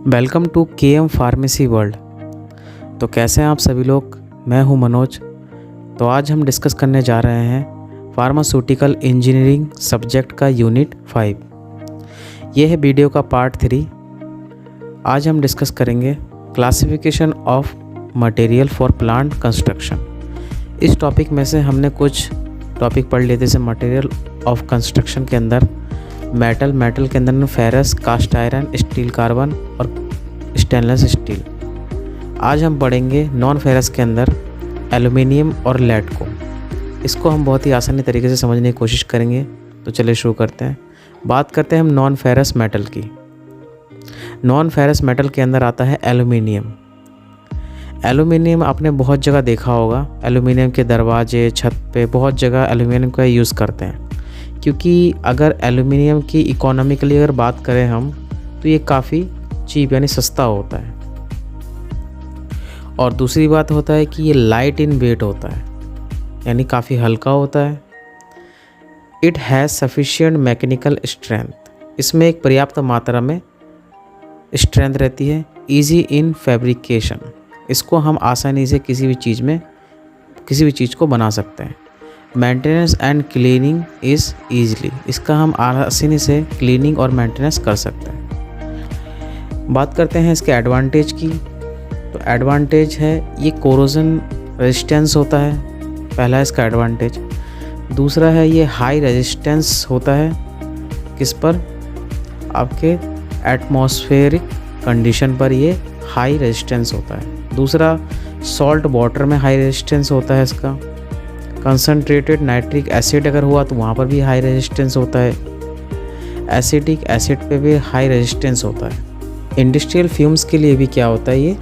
Welcome to KM pharmacy world. तो कैसे हैं आप सभी लोग। मैं हूं मनोज। तो आज हम डिस्कस करने जा रहे हैं फार्मास्यूटिकल इंजीनियरिंग सब्जेक्ट का यूनिट 5। ये है वीडियो का पार्ट 3। आज हम डिस्कस करेंगे classification of material for plant construction. इस टॉपिक में से हमने कुछ टॉपिक पढ़ लिए, जैसे मटेरियल ऑफ कंस्ट्रक्शन के अंदर मेटल के अंदर ferrous, cast iron, steel carbon और स्टेनलेस स्टील। आज हम पढ़ेंगे नॉन फेरस के अंदर एल्युमिनियम और लेड को। इसको हम बहुत ही आसानी तरीके से समझने की कोशिश करेंगे। तो चलिए शुरू करते हैं। बात करते हैं हम नॉन फेरस मेटल की। नॉन फेरस मेटल के अंदर आता है एल्युमिनियम। एल्युमिनियम आपने बहुत जगह देखा होगा। एल्युमिनियम के दरवाजे, छत पे बहुत जगह एल्युमिनियम का यूज़ करते हैं, क्योंकि अगर एल्युमिनियम की इकोनॉमिकली अगर बात करें हम, तो ये काफ़ी चीप यानी सस्ता होता है। और दूसरी बात होता है कि ये लाइट इन वेट होता है, यानी काफ़ी हल्का होता है। It has sufficient mechanical strength. इसमें एक पर्याप्त मात्रा में स्ट्रेंथ रहती है। Easy in fabrication. इसको हम आसानी से किसी भी चीज़ को बना सकते हैं। Maintenance and cleaning is easily. इसका हम आसानी से क्लीनिंग और मेंटेनेंस कर सकते हैं। बात करते हैं इसके एडवांटेज की। तो एडवांटेज है ये कोरोजन रेजिस्टेंस होता है, पहला इसका एडवांटेज। दूसरा है ये हाई रेजिस्टेंस होता है, किस पर, आपके एटमॉस्फेरिक कंडीशन पर ये हाई रेजिस्टेंस होता है। दूसरा सॉल्ट वाटर में हाई रेजिस्टेंस होता है इसका। कंसनट्रेटेड नाइट्रिक एसिड अगर हुआ तो वहाँ पर भी हाई रेजिस्टेंस होता है। एसिटिक एसिड पे भी हाई रेजिस्टेंस होता है। इंडस्ट्रियल फ्यूम्स के लिए भी क्या होता है, ये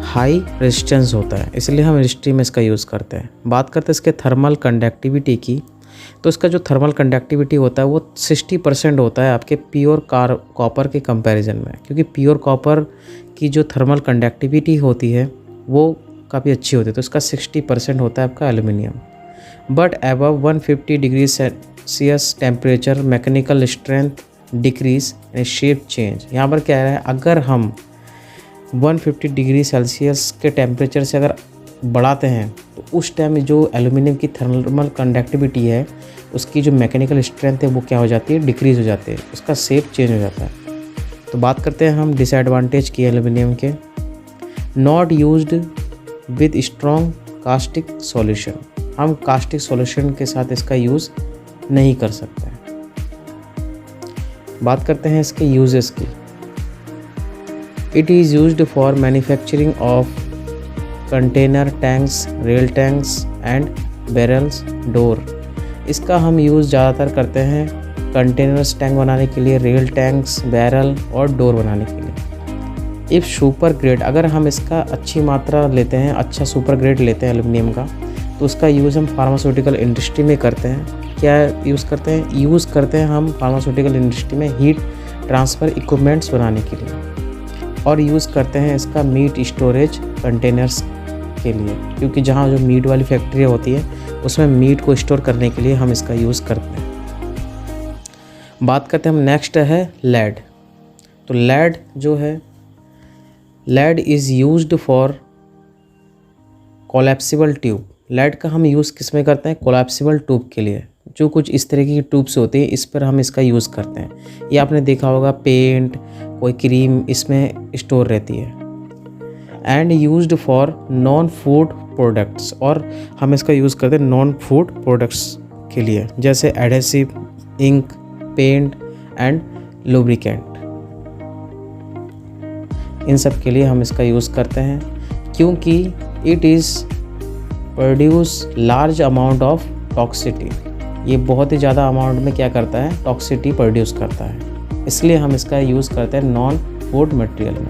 हाई रेजिस्टेंस होता है, इसलिए हम इंडस्ट्री में इसका यूज़ करते हैं। बात करते हैं इसके थर्मल कंडक्टिविटी की। तो इसका जो थर्मल कंडक्टिविटी होता है वो 60% होता है आपके प्योर कॉपर के कंपैरिजन में, क्योंकि प्योर कॉपर की जो थर्मल कंडक्टिविटी होती है वो काफ़ी अच्छी होती है। तो इसका 60% होता है आपका aluminium. But above 150 degree Celsius temperature mechanical strength decrease and shape change. यहाँ पर क्या है, अगर हम 150 डिग्री सेल्सियस के टेम्परेचर से अगर बढ़ाते हैं तो उस टाइम जो एल्युमिनियम की थर्मल कंडक्टिविटी है, उसकी जो मैकेनिकल स्ट्रेंथ है वो क्या हो जाती है, डिक्रीज़ हो जाती है, उसका शेप चेंज हो जाता है। तो बात करते हैं हम डिसएडवांटेज की एल्युमिनियम के। Not used with strong caustic solution. हम कास्टिक सॉल्यूशन के साथ इसका यूज़ नहीं कर सकते हैं। बात करते हैं इसके यूजेस की। It is used for manufacturing of container tanks, rail tanks and barrels, door. इसका हम यूज़ ज़्यादातर करते हैं कंटेनर्स टैंक बनाने के लिए, रेल टैंक्स, बैरल और डोर बनाने के लिए। इफ़ सुपर ग्रेड, अगर हम इसका अच्छी मात्रा लेते हैं, अच्छा सुपर ग्रेड लेते हैं एल्युमिनियम का, तो उसका यूज़ हम फार्मास्यूटिकल इंडस्ट्री में करते हैं। क्या यूज़ करते हैं, यूज़ करते हैं हम फार्मास्यूटिकल इंडस्ट्री में हीट ट्रांसफ़र इक्विपमेंट्स बनाने के लिए। और यूज़ करते हैं इसका मीट स्टोरेज कंटेनर्स के लिए, क्योंकि जहाँ जो मीट वाली फैक्ट्री होती है उसमें मीट को स्टोर करने के लिए हम इसका यूज़ करते हैं। बात करते हैं हम, नेक्स्ट है लेड। तो लेड जो है, lead is used for collapsible tube. Lead का हम यूज़ किस में करते हैं, कोलैप्सिबल ट्यूब के लिए। जो कुछ इस तरीके की ट्यूब्स होती हैं, इस पर हम इसका यूज़ करते हैं। ये आपने देखा होगा, पेंट, कोई क्रीम इसमें स्टोर रहती है। And used for non food products. और हम इसका यूज़ करते हैं नॉन फूड प्रोडक्ट्स के लिए, जैसे adhesive, ink, paint and lubricant. इन सब के लिए हम इसका यूज़ करते हैं, क्योंकि it is produce large amount of toxicity. ये बहुत ही ज़्यादा अमाउंट में क्या करता है, टॉक्सिटी प्रोड्यूस करता है। इसलिए हम इसका यूज़ करते हैं नॉन फूड मटेरियल में,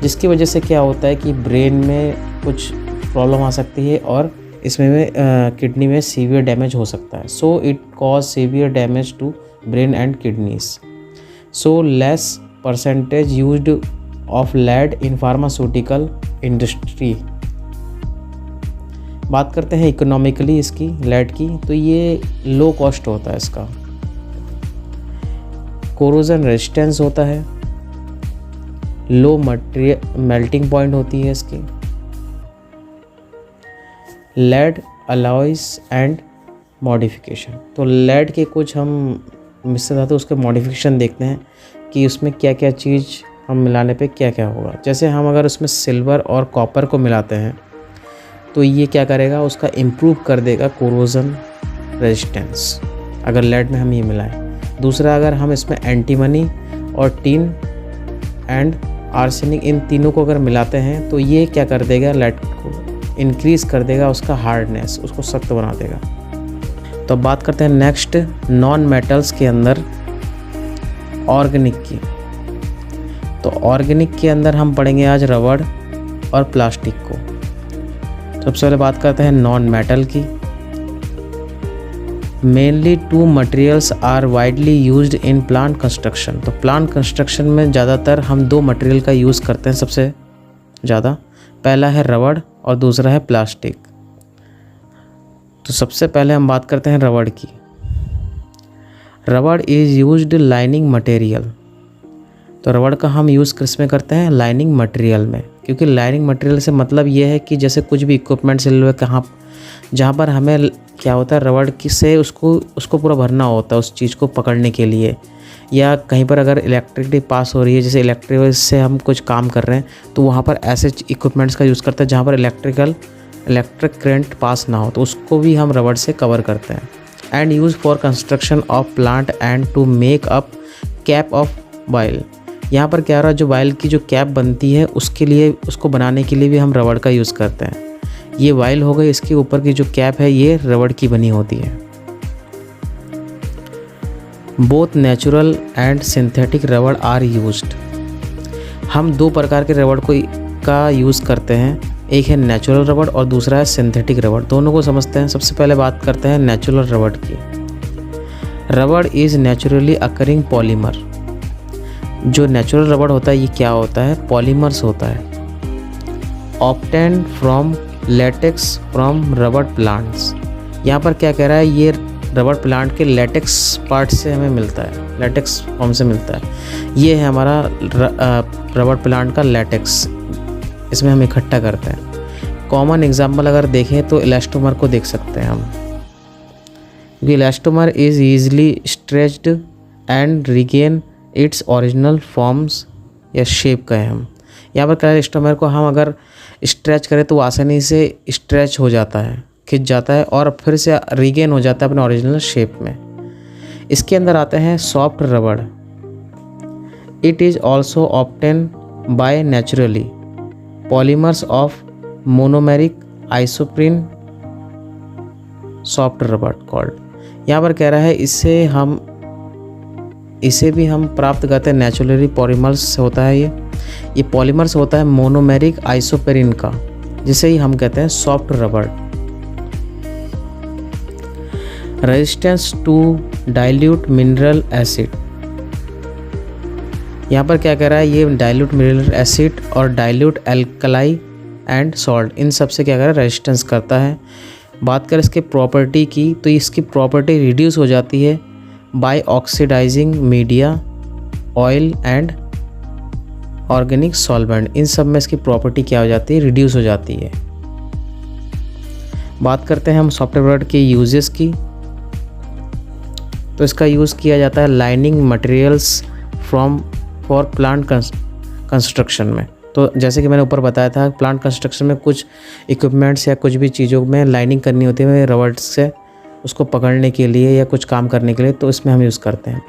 जिसकी वजह से क्या होता है कि ब्रेन में कुछ प्रॉब्लम आ सकती है और इसमें किडनी में सीवियर डैमेज हो सकता है। So it cause severe damage to brain and kidneys. So less percentage used of lead in pharmaceutical industry. बात करते हैं इकोनॉमिकली इसकी, लेड की। तो ये लो कॉस्ट होता है इसका। कोरोजन रेजिस्टेंस होता है, लो मटेरियल मेल्टिंग पॉइंट होती है इसकी। लेड अलॉयस एंड मॉडिफिकेशन, तो लेड के कुछ हम मिश्र धातु उसके मॉडिफिकेशन देखते हैं कि उसमें क्या क्या चीज़ हम मिलाने पे क्या क्या होगा। जैसे हम अगर उसमें सिल्वर और कॉपर को मिलाते हैं तो ये क्या करेगा, उसका इम्प्रूव कर देगा कोरोजन रेजिस्टेंस, अगर लेड में हम ये मिलाएं। दूसरा, अगर हम इसमें एंटीमनी और टिन एंड आर्सेनिक इन तीनों को अगर मिलाते हैं तो ये क्या कर देगा, लेड को इंक्रीज़ कर देगा, उसका हार्डनेस, उसको सख्त बना देगा। तो अब बात करते हैं नेक्स्ट नॉन मेटल्स के अंदर ऑर्गेनिक की। तो ऑर्गेनिक के अंदर हम पढ़ेंगे आज रबड़ और प्लास्टिक को। सबसे पहले बात करते हैं नॉन मेटल की। Mainly two materials are widely used in plant construction. तो प्लांट कंस्ट्रक्शन में ज़्यादातर हम दो मटेरियल का यूज़ करते हैं सबसे ज़्यादा। पहला है रबड़ और दूसरा है प्लास्टिक। तो सबसे पहले हम बात करते हैं रबड़ की। रबड़ इज़ यूज्ड लाइनिंग मटेरियल। तो रबड़ का हम यूज़ किस में करते हैं, लाइनिंग मटेरियल में, क्योंकि लाइनिंग मटेरियल से मतलब ये है कि जैसे कुछ भी इक्विपमेंट से हुए कहाँ जहाँ पर हमें क्या होता है रबड़ की से उसको पूरा भरना होता है उस चीज़ को पकड़ने के लिए, या कहीं पर अगर इलेक्ट्रिसिटी पास हो रही है, जैसे इलेक्ट्रिक से हम कुछ काम कर रहे हैं तो वहाँ पर ऐसे इक्विपमेंट्स का यूज़ करते हैं जहाँ पर इलेक्ट्रिक करंट पास ना हो, तो उसको भी हम रबड़ से कवर करते हैं। And use for construction of plant and to make up cap of vial. यहाँ पर क्या हो रहा है, जो वाइल की जो कैप बनती है उसके लिए, उसको बनाने के लिए भी हम रबड़ का यूज़ करते हैं। ये वाइल हो गई, इसके ऊपर की जो कैप है ये रबड़ की बनी होती है। बोथ नेचुरल एंड सिंथेटिक रबड़ आर यूज्ड। हम दो प्रकार के रबड़ का यूज़ करते हैं, एक है नेचुरल रबड़ और दूसरा है सिंथेटिक रबड़। दोनों को समझते हैं। सबसे पहले बात करते हैं नेचुरल रबड़ की। रबड़ इज़ नेचुरली अकरिंग पॉलीमर। जो नेचुरल रबड़ होता है ये क्या होता है, पॉलीमर्स होता है। ऑब्टेन्ड फ्रॉम लेटेक्स फ्रॉम रबड़ प्लांट्स। यहाँ पर क्या कह रहा है, ये रबड़ प्लांट के लेटेक्स पार्ट से हमें मिलता है, लेटेक्स फॉर्म से मिलता है। ये है हमारा रबड़ प्लांट का लेटेक्स, इसमें हम इकट्ठा करते हैं। कॉमन एग्जांपल अगर देखें तो इलास्टोमर को देख सकते हैं हम, क्योंकि elastomer is easily stretched and regain its original forms या शेप कहें हम। यहाँ पर क्या है, इलास्टोमर को हम अगर स्ट्रेच करें तो वो आसानी से स्ट्रेच हो जाता है, खिंच जाता है और फिर से रिगेन हो जाता है अपने ओरिजिनल शेप में। इसके अंदर आते हैं सॉफ्ट रबड़। It is also obtain bye naturally polymers of monomeric isoprene soft रबड़ कॉल्ड। यहाँ पर कह रहा है इसे भी हम प्राप्त करते हैं नेचुरली पॉलीमर्स से होता है। ये पॉलीमर्स होता है मोनोमेरिक आइसोप्रीन का, जिसे ही हम कहते हैं सॉफ्ट रबड़। Resistance to dilute mineral acid. यहाँ पर क्या कह रहा है, ये डाइल्यूट मिनरल एसिड और डाइल्यूट एल्कलाई एंड सॉल्ट, इन सब से क्या कर रहा है, रेजिस्टेंस करता है। बात करें इसके प्रॉपर्टी की तो इसकी प्रॉपर्टी रिड्यूस हो जाती है by oxidising media, oil and organic solvent. इन सब में इसकी प्रॉपर्टी क्या हो जाती है, रिड्यूस हो जाती है। बात करते हैं हम सॉफ्टवेयर के यूजेस की। तो इसका यूज़ किया जाता है lining materials for plant construction में। तो जैसे कि मैंने ऊपर बताया था, प्लांट कंस्ट्रक्शन में कुछ इक्विपमेंट्स या कुछ भी चीज़ों में लाइनिंग करनी होती है रबड़ से, उसको पकड़ने के लिए या कुछ काम करने के लिए, तो इसमें हम यूज़ करते हैं।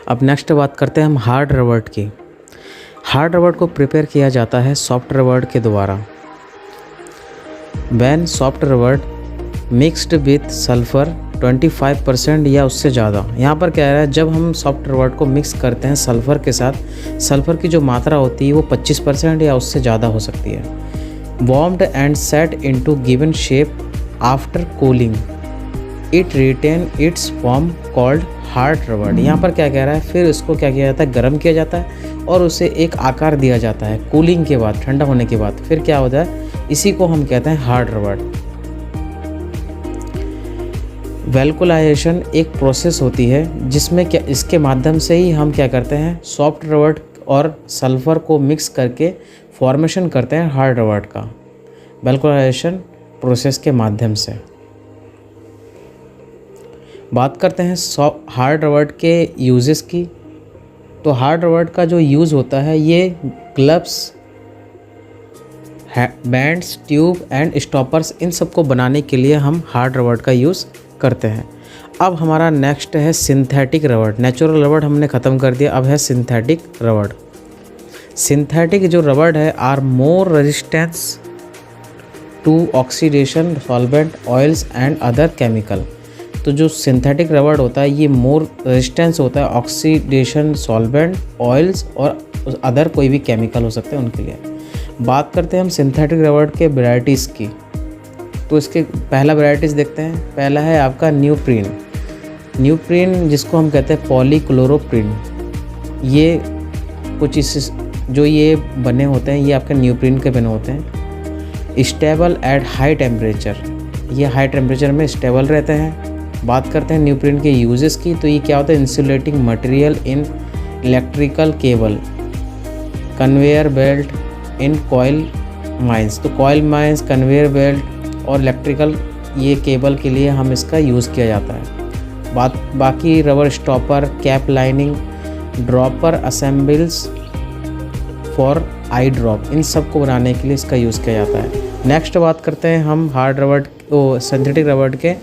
अब नेक्स्ट बात करते हैं हम हार्ड रबड़ की। हार्ड रबड़ को प्रिपेयर किया जाता है सॉफ्ट रबड़ के द्वारा। व्हेन सॉफ्ट रबड़ मिक्स्ड विथ सल्फ़र 25% या उससे ज़्यादा। यहाँ पर क्या है, जब हम सॉफ्ट रबड़ को मिक्स करते हैं सल्फ़र के साथ, सल्फ़र की जो मात्रा होती है वो 25% या उससे ज़्यादा हो सकती है। Warmed and set into given shape after cooling it retain its form called hard रबड़। यहाँ पर क्या कह रहा है, फिर इसको क्या किया जाता है, गर्म किया जाता है और उसे एक आकार दिया जाता है कूलिंग के बाद, ठंडा होने के बाद। फिर क्या होता है, इसी को हम कहते हैं हार्ड रबड़। वैल्कुलाइजेशन एक प्रोसेस होती है जिसमें क्या, इसके माध्यम से ही हम क्या करते हैं, सॉफ्ट रबड़ और सल्फ़र को मिक्स करके फॉर्मेशन करते हैं हार्ड रबड़ का वल्कनाइजेशन प्रोसेस के माध्यम से। बात करते हैं हार्ड रबड़ के यूजेस की। तो हार्ड रबड़ का जो यूज़ होता है ये gloves, bands, tube and stoppers, इन सब को बनाने के लिए हम हार्ड रबड़ का यूज़ करते हैं। अब हमारा नेक्स्ट है सिंथेटिक रबड़। नेचुरल रबड़ हमने ख़त्म कर दिया, अब है सिंथेटिक रबड़। सिंथेटिक जो रबड़ है are more resistance to oxidation, solvent, oils and other chemical. तो जो सिंथेटिक रबड़ होता है ये मोर रेजिस्टेंस होता है ऑक्सीडेशन, सॉल्वेंट, ऑयल्स और अदर कोई भी केमिकल हो सकते हैं उनके लिए। बात करते हैं हम सिंथेटिक रबड़ के वैरायटीज़ की। तो इसके पहला वैरायटीज़ देखते हैं। पहला है आपका न्यूप्रीन। न्यूप्रीन जिसको हम कहते हैं पॉलीक्लोरोप्रीन, ये कुछ इस जो ये बने होते हैं ये आपके न्यूप्रीन के बने होते हैं। स्टेबल एट हाई टेम्परेचर, ये हाई टेम्परेचर में स्टेबल रहते हैं। बात करते हैं न्यूप्रीन के यूजेस की। तो ये क्या होता है, insulating material in electrical cable, conveyor belt in coil mines. तो कॉयल माइंस, कन्वेयर बेल्ट और इलेक्ट्रिकल ये केबल के लिए हम इसका यूज़ किया जाता है। बाकी rubber stopper, cap lining, dropper assembles for eye drop, इन सब को बनाने के लिए इसका यूज़ किया जाता है। नेक्स्ट बात करते हैं हम हार्ड रबड़ सिंथेटिक रबड़ के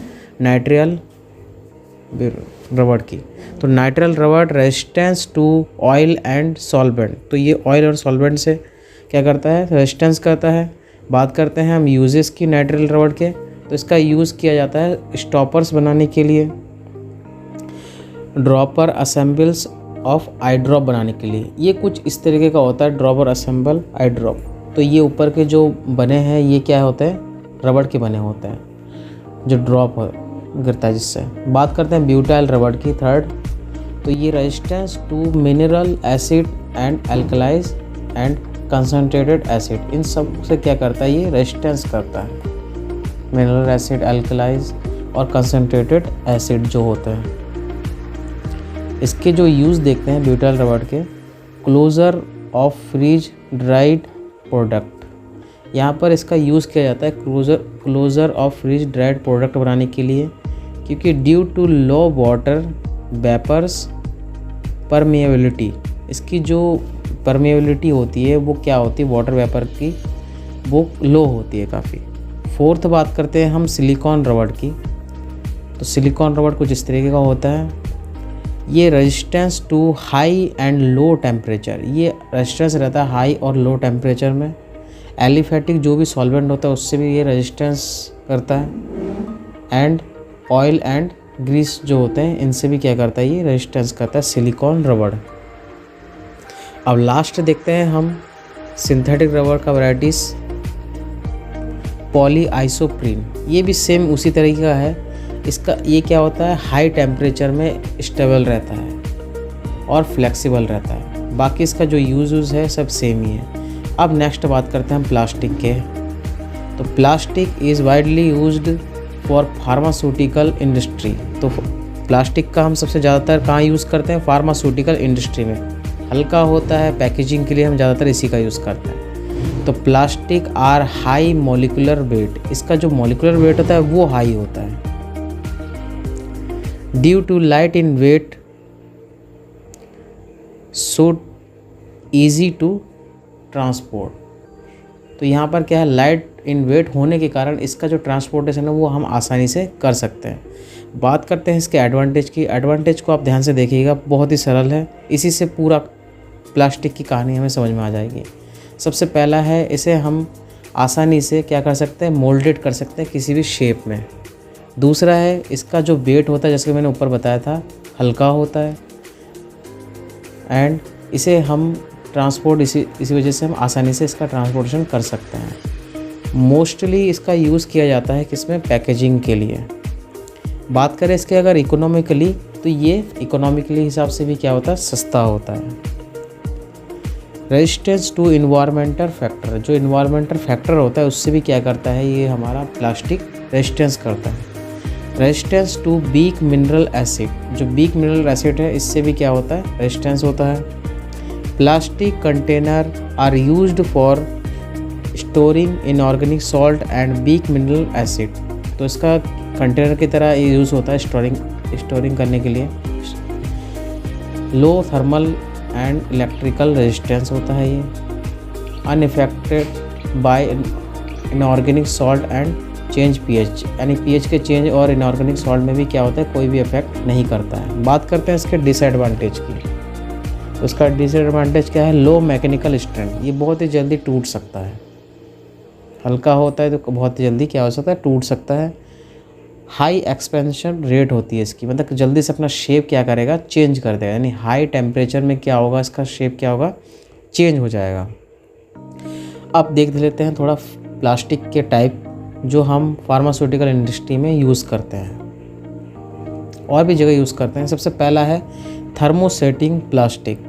नाइट्रियल रबड़ की। तो नाइट्रियल रबड़ resistance to oil and solvent. तो ये ऑयल और सॉल्वेंट से क्या करता है, रेजिस्टेंस करता है। बात करते हैं हम यूजेस की नाइट्रियल रबड़ के। तो इसका यूज़ किया जाता है स्टॉपर्स बनाने के लिए, dropper assembles of I drop बनाने के लिए। ये कुछ इस तरीके का होता है ड्रॉपर असेंबल आई ड्रॉप। तो ये ऊपर के जो बने हैं ये क्या होते हैं, रबड़ के बने होते हैं जो ड्रॉप गिरता है जिससे। बात करते हैं ब्यूटाइल रबड़ की, थर्ड। तो ये resistance to mineral acid and alkalis and concentrated acid, इन सब से क्या करता है, ये रेजिस्टेंस करता है। मिनरल एसिड, एल्कलाइज और कंसनट्रेटेड एसिड जो होते हैं। इसके जो यूज़ देखते हैं ब्यूटाइल रबड़ के, closure of freeze dried product. यहाँ पर इसका यूज़ किया जाता है closure of freeze dried product बनाने के लिए, क्योंकि due to low water vapours permeability, इसकी जो परमेबिलिटी होती है वो क्या होती है, वाटर वेपर की वो लो होती है काफ़ी। फोर्थ बात करते हैं हम सिलिकॉन रबड़ की। तो सिलिकॉन रबड़ कुछ इस तरीके का होता है। ये resistance to high and low temperature, ये रेजिस्टेंस रहता है हाई और लो टेम्परेचर में। एलिफेटिक जो भी सॉल्वेंट होता है उससे भी ये रेजिस्टेंस करता है। एंड ऑयल एंड ग्रीस जो होते हैं इनसे भी क्या करता है, ये रेजिस्टेंस करता है सिलिकॉन रबड़। अब लास्ट देखते हैं हम सिंथेटिक रबड़ का वैराइटीज़। पॉली आइसोप्रीन, ये भी सेम उसी तरीके का है। इसका ये क्या होता है, हाई टेम्परेचर में स्टेबल रहता है और फ्लेक्सिबल रहता है। बाकी इसका जो यूज़ है सब सेम ही है। अब नेक्स्ट बात करते हैं हम प्लास्टिक के। तो plastic is widely used for pharmaceutical industry. तो प्लास्टिक का हम सबसे ज़्यादातर कहाँ यूज़ करते हैं, फार्मास्यूटिकल इंडस्ट्री में। हल्का होता है, पैकेजिंग के लिए हम ज़्यादातर इसी का यूज़ करते हैं। तो plastic are high molecular weight, इसका जो मोलिकुलर वेट होता है वो हाई होता है। Due to light in weight so easy to transport. तो यहाँ पर क्या है, लाइट इन वेट होने के कारण इसका जो ट्रांसपोर्टेशन है वो हम आसानी से कर सकते हैं। बात करते हैं इसके एडवांटेज की। एडवांटेज को आप ध्यान से देखिएगा, बहुत ही सरल है। इसी से पूरा प्लास्टिक की कहानी हमें समझ में आ जाएगी। सबसे पहला है, इसे हम आसानी से क्या कर सकते हैं, मोल्डेड कर सकते हैं किसी भी शेप में। दूसरा है, इसका जो वेट होता है जैसे कि मैंने ऊपर बताया था, हल्का होता है। एंड इसे हम ट्रांसपोर्ट इसी वजह से हम आसानी से इसका ट्रांसपोर्टेशन कर सकते हैं। मोस्टली इसका यूज़ किया जाता है किसमें, पैकेजिंग के लिए। बात करें इसके अगर इकोनॉमिकली, तो ये इकोनॉमिकली हिसाब से भी क्या होता है, सस्ता होता है। रेजिस्टेंस टू इन्वायरमेंटल फैक्टर, जो इन्वायरमेंटल फैक्टर होता है उससे भी क्या करता है, ये हमारा प्लास्टिक रेजिस्टेंस करता है। Resistance to weak mineral acid, जो वीक मिनरल एसिड है इससे भी क्या होता है, रेजिस्टेंस होता है। Plastic container are used for storing inorganic salt and weak mineral acid. तो इसका कंटेनर की तरह यूज़ होता है स्टोरिंग करने के लिए। Low thermal and electrical resistance होता है ये। Unaffected by inorganic salt and change pH, यानी पीएच के चेंज और इनऑर्गेनिक सॉल्ट में भी क्या होता है, कोई भी इफेक्ट नहीं करता है। बात करते हैं इसके डिसएडवांटेज की। तो इसका डिसएडवांटेज क्या है, लो मैकेनिकल स्ट्रेंथ, ये बहुत ही जल्दी टूट सकता है। हल्का होता है तो बहुत ही जल्दी क्या हो सकता है, टूट सकता है। हाई एक्सपेंशन रेट होती है इसकी, मतलब जल्दी से अपना शेप क्या करेगा, चेंज कर देगा, यानी हाई टेम्परेचर में क्या होगा, इसका शेप क्या होगा, चेंज हो जाएगा। अब देख लेते हैं थोड़ा प्लास्टिक के टाइप जो हम फार्मास्यूटिकल इंडस्ट्री में यूज़ करते हैं, और भी जगह यूज़ करते हैं। सबसे पहला है थर्मोसेटिंग प्लास्टिक।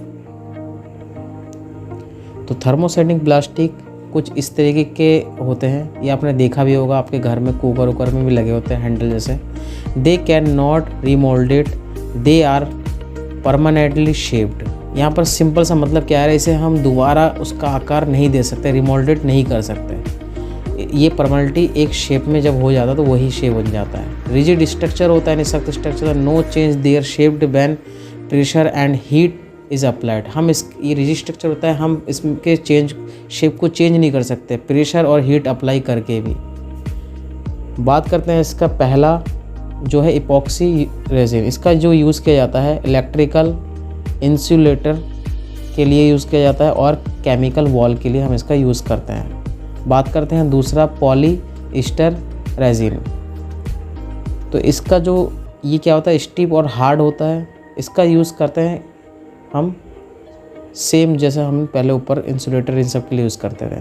तो थर्मोसेटिंग प्लास्टिक कुछ इस तरीके के होते हैं, ये आपने देखा भी होगा, आपके घर में कुकर उकर में भी लगे होते हैं हैंडल जैसे। They can not remoulded, they are permanently shaped. यहाँ पर सिंपल सा मतलब क्या है, इसे हम दोबारा उसका आकार नहीं दे सकते, रिमोल्डेड नहीं कर सकते। ये परमानेंटली एक शेप में जब हो जाता है तो वही शेप बन जाता है। रिजिड स्ट्रक्चर होता है, सख्त structure, no change their shaped when pressure and heat is applied. हम ये रिजिड स्ट्रक्चर होता है, हम इसके शेप को चेंज नहीं कर सकते प्रेशर और हीट अप्लाई करके भी। बात करते हैं इसका पहला जो है इपॉक्सी रेजिन। इसका जो यूज़ किया जाता है इलेक्ट्रिकल इंसुलेटर के लिए यूज़ किया जाता है और केमिकल वॉल के लिए हम इसका यूज़ करते हैं। बात करते हैं दूसरा पॉलीस्टर रेजिन। तो इसका जो ये क्या होता है, स्टिफ और हार्ड होता है। इसका यूज़ करते हैं हम सेम जैसे हम पहले ऊपर इंसुलेटर इन सब के लिए यूज़ करते थे।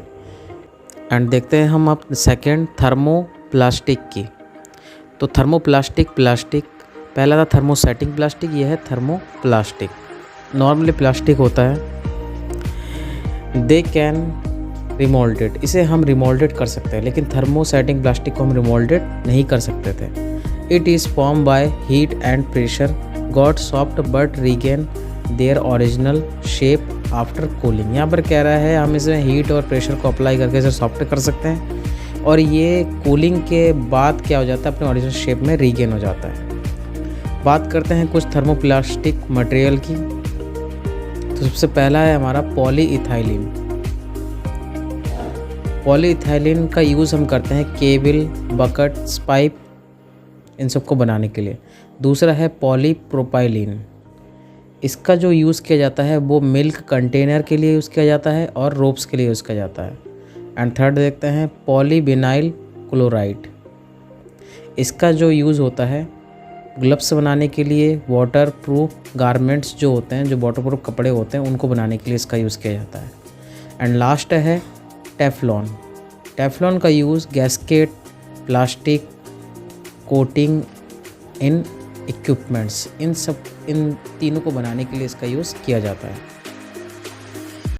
एंड देखते हैं हम अब सेकेंड थर्मोप्लास्टिक की। तो थर्मोप्लास्टिक पहला था थर्मोसेटिंग प्लास्टिक, ये है थर्मोप्लास्टिक। नॉर्मली प्लास्टिक होता है, दे कैन रिमोल्डेड, इसे हम रिमोल्डेड कर सकते हैं, लेकिन थर्मोसेटिंग प्लास्टिक को हम रिमोल्डेड नहीं कर सकते थे। It is form by heat and pressure, got soft but regain their original shape after cooling. यहाँ पर कह रहा है हम इसमें हीट और प्रेशर को अप्लाई करके इसे सॉफ्ट कर सकते हैं, और ये कूलिंग के बाद क्या हो जाता है, अपने ओरिजिनल शेप में रीगेन हो जाता है। बात करते हैं कुछ थर्मोप्लास्टिक मटेरियल की। तो सबसे पहला है हमारा पॉलीइथाइलिन। पॉलीइथाइलिन का यूज़ हम करते हैं केबल, बकेट्स, पाइप, इन सब को बनाने के लिए। दूसरा है पॉलीप्रोपाइलिन। इसका जो यूज़ किया जाता है वो मिल्क कंटेनर के लिए यूज़ किया जाता है और रोप्स के लिए यूज़ किया जाता है। एंड थर्ड देखते हैं पॉलीविनाइल क्लोराइड। इसका जो यूज़ होता है ग्लव्स बनाने के लिए, वाटर प्रूफ गारमेंट्स जो होते हैं, जो वाटर प्रूफ कपड़े होते हैं, उनको बनाने के लिए इसका यूज़ किया जाता है। एंड लास्ट है टेफ्लॉन। टेफ्लॉन का यूज़ गैस्केट, प्लास्टिक कोटिंग इन इक्विपमेंट्स, इन तीनों को बनाने के लिए इसका यूज़ किया जाता है।